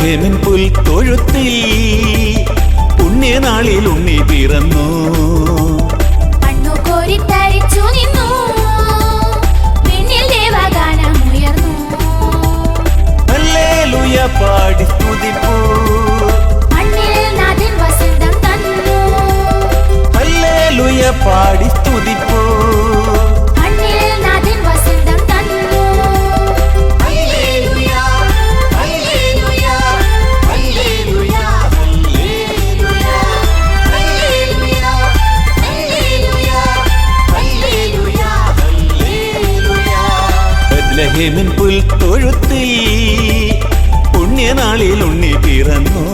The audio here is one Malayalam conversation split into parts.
ബത്ലഹേമിൻ പുൽത്തൊഴുത്തിൽ പുണ്യനാളിൽ ഉണ്ണി പിറന്നു. മണ്ണു കോരിത്തരിച്ചു നിന്നു, പിന്നിൽ ദേവഗാനമുയർന്നു. ഹല്ലേലൂയ പാടി സ്തുതിപ്പൂ, മണ്ണിൽ നാഥൻ വസന്തം തന്നു. ഹല്ലേലൂയ പാടി സ്തുതിപ്പൂ, മണ്ണിൽ നാഥൻ വസന്തം തന്നു. Hallelujah hallelujah hallelujah hallelujah hallelujah hallelujah hallelujah hallelujah. ബത്ലഹേമിൻ പുൽത്തൊഴുത്തിൽ പുണ്യനാളിൽ ഉണ്ണി പിറന്നു.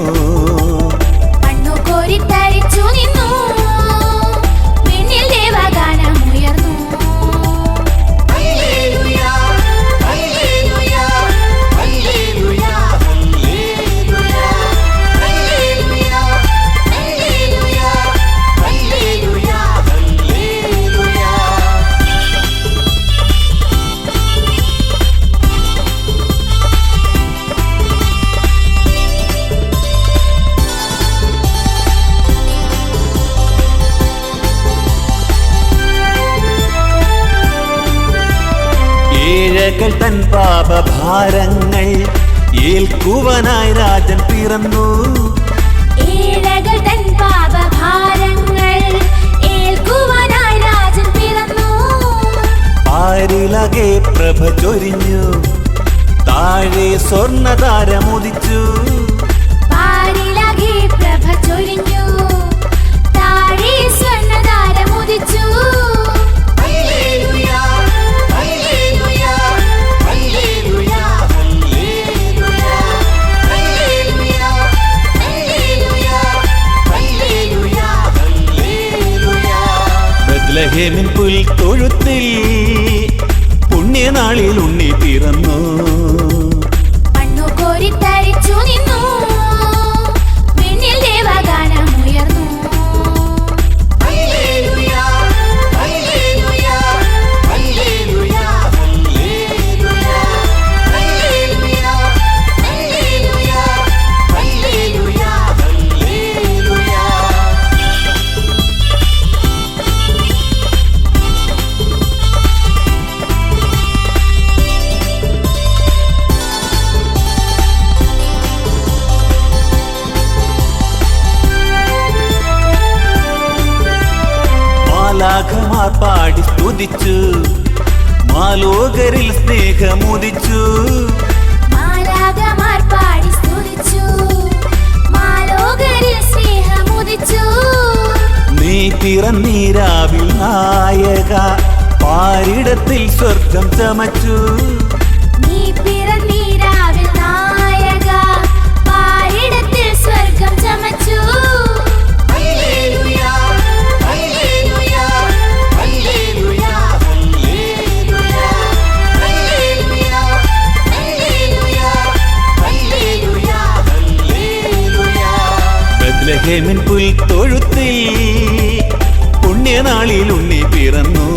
മണ്ണു കോരിത്തരിച്ചു നിന്നു, പിന്നിൽ ദേവഗാനമുയർന്നു. Hallelujah hallelujah hallelujah hallelujah hallelujah hallelujah hallelujah hallelujah. ഏഴകൾ തൻ പാപഭാരങ്ങൾ ഏൽക്കുവാനായി രാജൻ പിറന്നു. ഏഴകൾ തൻ പാപഭാരങ്ങൾ ഏൽക്കുവാനായി രാജൻ പിറന്നു. ആരിലകെ പ്രഭ ചൊരിഞ്ഞു, താഴെ സ്വർണ്ണതാരമുദിച്ചു. പാരിലകെ പ്രഭ ചൊരിഞ്ഞു, താഴെ സ്വർണ്ണതാരമുദിച്ചു. Hallelujah hallelujah hallelujah hallelujah hallelujah hallelujah hallelujah hallelujah. ബത്ലഹേമിൻ പുൽത്തൊഴുത്തിൽ പുണ്യനാളിൽ ഉണ്ണി പിറന്നു. മണ്ണു കോരിത്തരിച്ചു നിന്നു, പിന്നിൽ ദേവഗാനമുയർന്നു. Hallelujah hallelujah hallelujah hallelujah hallelujah hallelujah hallelujah hallelujah. മാലാഖമാർ പാടി സ്തുതിച്ചു, മാലോകരിൽ സ്നേഹമുദിച്ചു. മാലാഖമാർ പാടി സ്തുതിച്ചു, മാലോകരിൽ സ്നേഹമുദിച്ചു. നീ പിറന്നീരാവിൽ നായക, പാരിടത്തിൽ സ്വർഗം ചമച്ചു. നീ പിറന്നീരാവിൽ നായക, പാരിടത്തിൽ സ്വർഗം ചമച്ചു. Hallelujah hallelujah hallelujah hallelujah hallelujah hallelujah hallelujah hallelujah. ബത്ലഹേമിൻ പുൽത്തൊഴുത്തിൽ പുണ്യനാളിൽ ഉണ്ണി പിറന്നു.